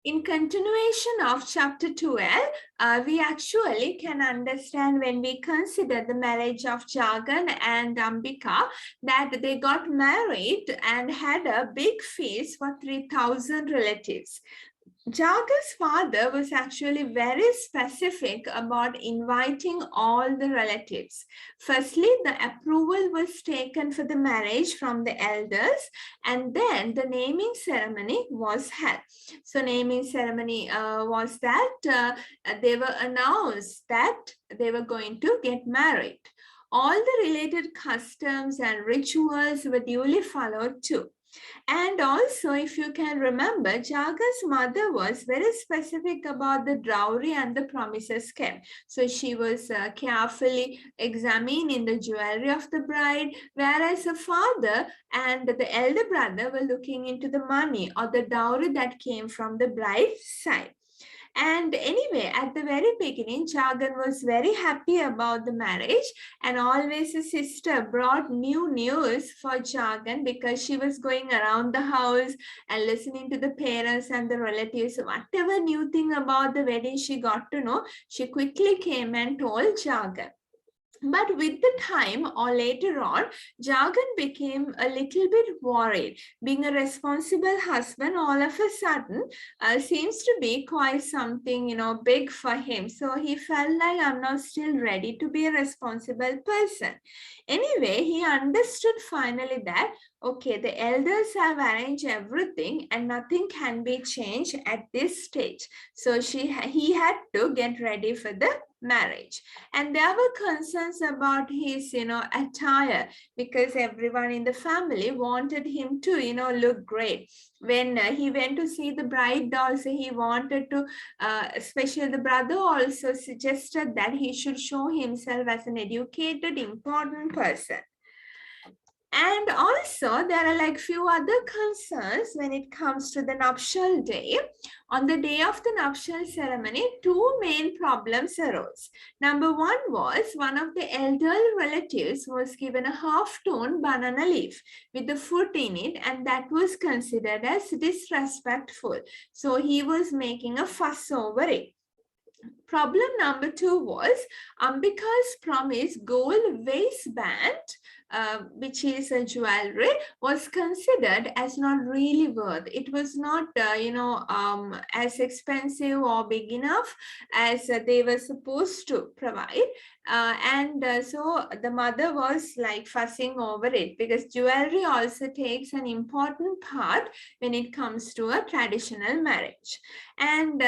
In continuation of chapter 12, we actually can understand when we consider the marriage of Jagan and Ambika that they got married and had a big feast for 3,000 relatives. Jaga's father was actually very specific about inviting all the relatives. Firstly, the approval was taken for the marriage from the elders, and then the naming ceremony was held. So, naming ceremony was that they were announced that they were going to get married. All the related customs and rituals were duly followed too. And also, if you can remember, Jaga's mother was very specific about the dowry and the promises kept. So she was carefully examining the jewelry of the bride, whereas her father and the elder brother were looking into the money or the dowry that came from the bride's side. And anyway, at the very beginning, Jagan was very happy about the marriage, and always his sister brought new news for Jagan because she was going around the house and listening to the parents and the relatives. Whatever new thing about the wedding she got to know, she quickly came and told Jagan. But with the time or later on, Jagan became a little bit worried. Being a responsible husband all of a sudden seems to be quite something, big for him. So he felt like I'm not still ready to be a responsible person. Anyway, he understood finally that, okay, the elders have arranged everything and nothing can be changed at this stage. So he had to get ready for the marriage. And there were concerns about his attire, because everyone in the family wanted him to look great. When he went to see the bride also, he wanted to especially the brother also suggested that he should show himself as an educated, important person. And also, there are like few other concerns when it comes to the nuptial day. On the day of the nuptial ceremony, two main problems arose. Number one was one of the elderly relatives was given a half-torn banana leaf with the foot in it, and that was considered as disrespectful. So he was making a fuss over it. Problem number two was Ambika's promised gold waistband, which is a jewelry, was considered as not really worth. It was not, as expensive or big enough as they were supposed to provide. So the mother was like fussing over it, because jewelry also takes an important part when it comes to a traditional marriage. And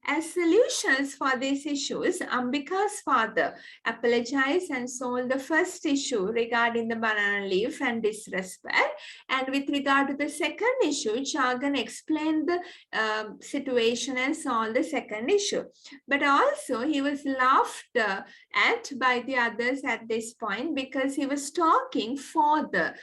as solutions for these issues, Ambika's father apologized and solved the first issue regarding the banana leaf and disrespect. And with regard to the second issue, Jagan explained the situation and solved the second issue. But also, he was laughed at by the others at this point, because he was talking for the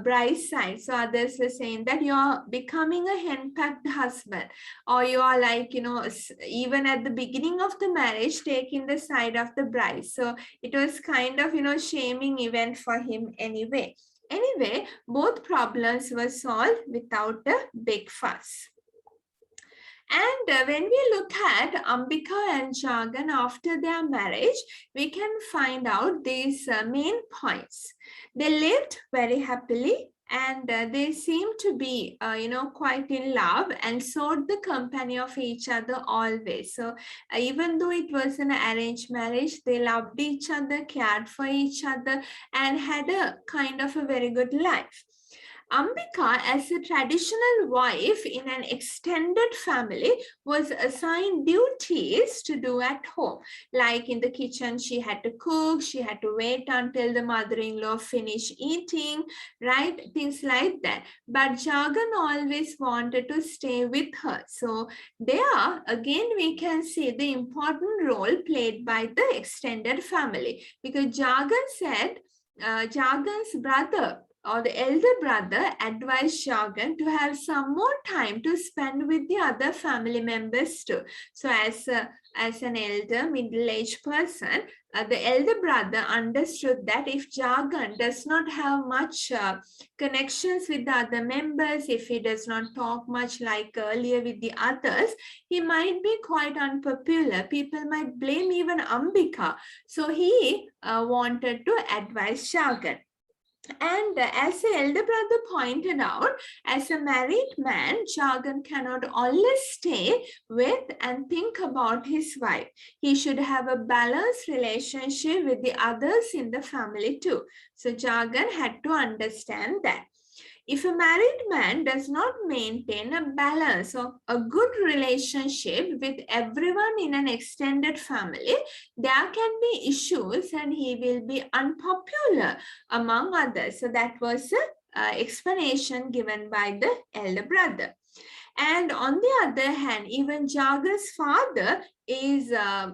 bride's side. So others were saying that you're becoming a henpecked husband, or you are like, even at the beginning of the marriage, taking the side of the bride. So it was kind of, shaming event for him anyway. Anyway, both problems were solved without a big fuss. And when we look at Ambika and Jagan after their marriage, we can find out these main points. They lived very happily, and they seem to be quite in love and sought the company of each other always. So even though it was an arranged marriage, they loved each other, cared for each other, and had a kind of a very good life. Ambika, as a traditional wife in an extended family, was assigned duties to do at home. Like in the kitchen, she had to cook, she had to wait until the mother-in-law finished eating, right? Things like that. But Jagan always wanted to stay with her. So there, again, we can see the important role played by the extended family. Because Jagan said, Jagan's brother or the elder brother advised Jagan to have some more time to spend with the other family members too. So as an elder middle-aged person, the elder brother understood that if Jagan does not have much connections with the other members, if he does not talk much like earlier with the others, he might be quite unpopular. People might blame even Ambika. So he wanted to advise Jagan. And as the elder brother pointed out, as a married man, Jagan cannot always stay with and think about his wife. He should have a balanced relationship with the others in the family too. So Jagan had to understand that. If a married man does not maintain a balance or a good relationship with everyone in an extended family, there can be issues and he will be unpopular among others. So that was the explanation given by the elder brother. And on the other hand, even Jagan's father is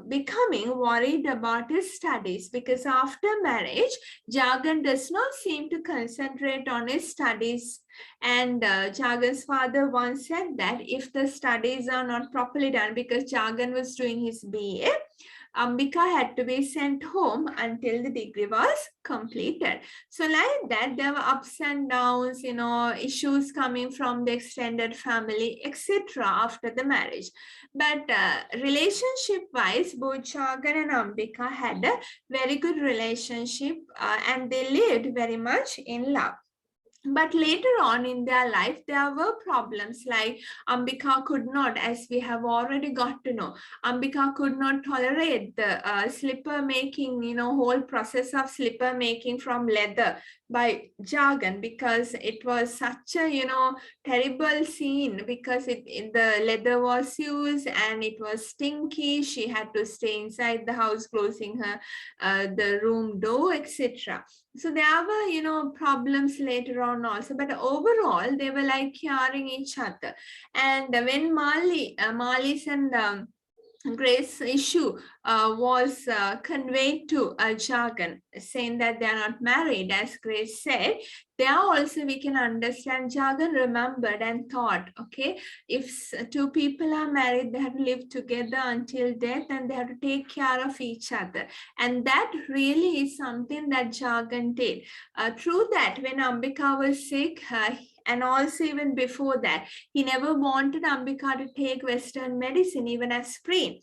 becoming worried about his studies, because after marriage, Jagan does not seem to concentrate on his studies. And Jagan's father once said that if the studies are not properly done, because Jagan was doing his BA, Ambika had to be sent home until the degree was completed. So like that, there were ups and downs, issues coming from the extended family, etc. after the marriage. But relationship-wise, both Jagan and Ambika had a very good relationship and they lived very much in love. But later on in their life, there were problems like Ambika could not, as we have already got to know, Ambika could not tolerate the slipper making, whole process of slipper making from leather by Jagan, because it was such a, terrible scene, because the leather was used and it was stinky. She had to stay inside the house, closing her the room door, etc. So there were, problems later on also, but overall they were like caring each other. And when Mali's and Grace's issue was conveyed to Jagan, saying that they are not married, as Grace said, there also we can understand Jagan remembered and thought, okay, if two people are married, they have to live together until death and they have to take care of each other. And that really is something that Jagan did. Through that, when Ambika was sick, and also even before that, he never wanted Ambika to take Western medicine, even aspirin.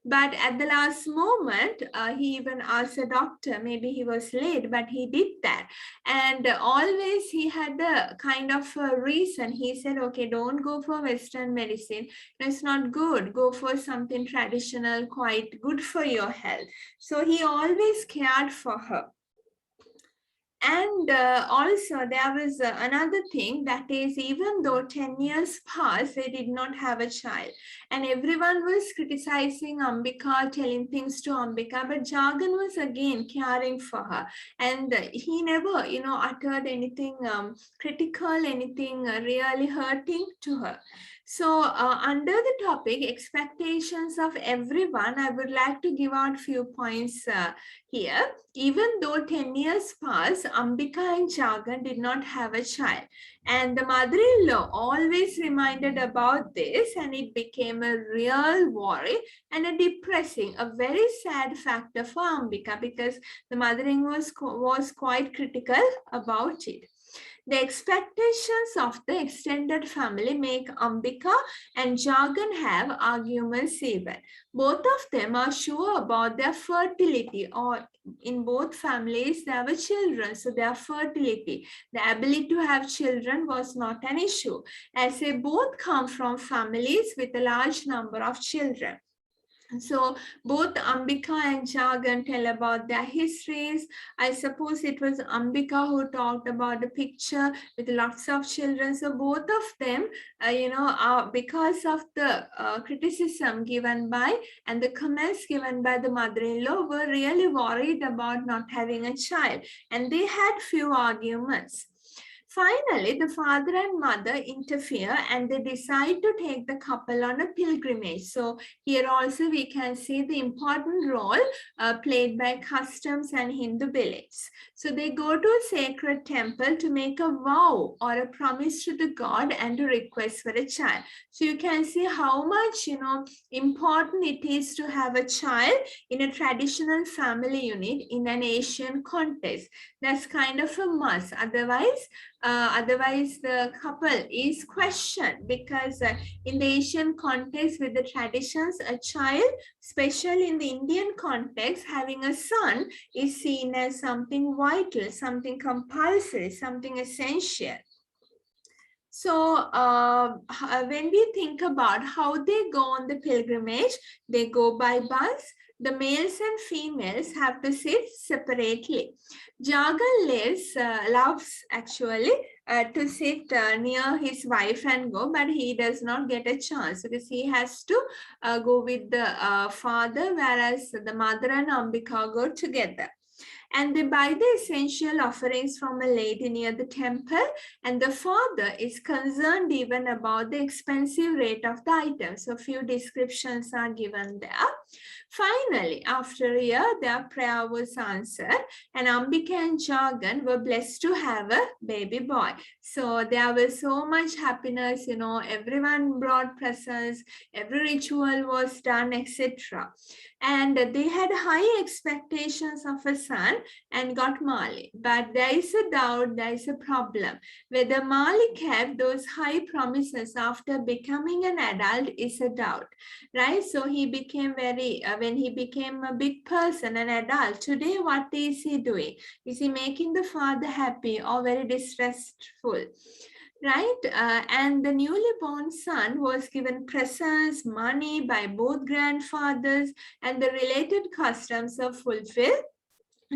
But at the last moment, he even asked a doctor, maybe he was late, but he did that. And always he had a kind of a reason. He said, okay, don't go for Western medicine. It's not good. Go for something traditional, quite good for your health. So he always cared for her. And also there was another thing, that is, even though 10 years passed, they did not have a child. And everyone was criticizing Ambika, telling things to Ambika, but Jagan was again caring for her. And he never, uttered anything critical, anything really hurting to her. So under the topic expectations of everyone, I would like to give out few points here. Even though 10 years passed, Ambika and Jagan did not have a child. And the mother-in-law always reminded about this, and it became a real worry and a depressing, a very sad factor for Ambika, because the mother-in-law was quite critical about it. The expectations of the extended family make Ambika and Jagan have arguments even. Both of them are sure about their fertility, or in both families there were children, so their fertility, the ability to have children was not an issue, as they both come from families with a large number of children. So both Ambika and Jagan tell about their histories. I suppose it was Ambika who talked about the picture with lots of children. So both of them, because of the criticism given by and the comments given by the mother-in-law, were really worried about not having a child. And they had few arguments. Finally, the father and mother interfere and they decide to take the couple on a pilgrimage. So here also we can see the important role played by customs and Hindu beliefs. So they go to a sacred temple to make a vow or a promise to the god and to request for a child. So you can see how much important it is to have a child in a traditional family unit in an Asian context. That's kind of a must. Otherwise the couple is questioned, because in the Asian context with the traditions, a child, especially in the Indian context, having a son is seen as something vital, something compulsory, something essential. So when we think about how they go on the pilgrimage, they go by bus. The males and females have to sit separately. Jagan loves actually to sit near his wife and go, but he does not get a chance because he has to go with the father, whereas the mother and Ambika go together. And they buy the essential offerings from a lady near the temple, and the father is concerned even about the expensive rate of the items. So few descriptions are given there. Finally, after a year, their prayer was answered, and Ambika and Jagan were blessed to have a baby boy. So there was so much happiness, everyone brought presents, every ritual was done, etc. And they had high expectations of a son and got Mali. But there is a doubt, there is a problem. Whether Mali kept those high promises after becoming an adult is a doubt, right? So he became when he became a big person, an adult, today what is he doing? Is he making the father happy or very distressful? Right? And the newly born son was given presents, money by both grandfathers, and the related customs are fulfilled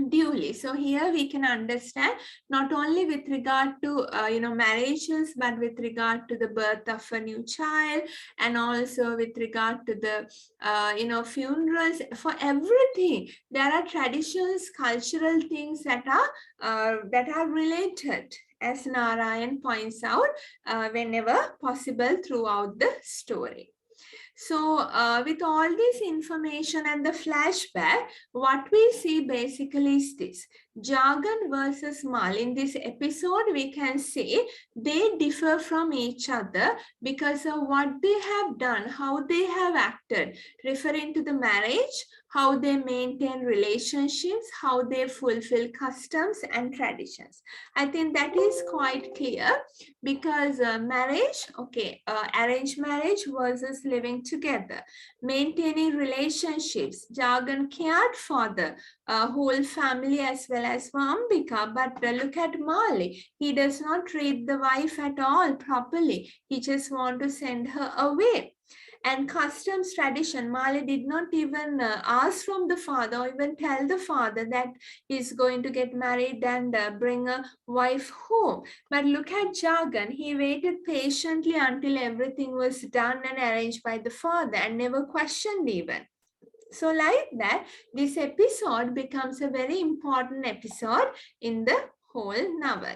duly. So here we can understand not only with regard to marriages, but with regard to the birth of a new child, and also with regard to the funerals. For everything there are traditions, cultural things that are related, as Narayan points out whenever possible throughout the story. So with all this information and the flashback, what we see basically is this. Jagan versus Mal. In this episode, we can see they differ from each other because of what they have done, how they have acted, referring to the marriage, how they maintain relationships, how they fulfill customs and traditions. I think that is quite clear, because marriage, arranged marriage versus living together, maintaining relationships. Jagan cared for the whole family as well as for Ambika, but look at Mali. He does not treat the wife at all properly. He just wants to send her away. And customs tradition, Mali did not even ask from the father or even tell the father that he's going to get married and bring a wife home. But look at Jagan. He waited patiently until everything was done and arranged by the father and never questioned even. So like that, this episode becomes a very important episode in the whole novel.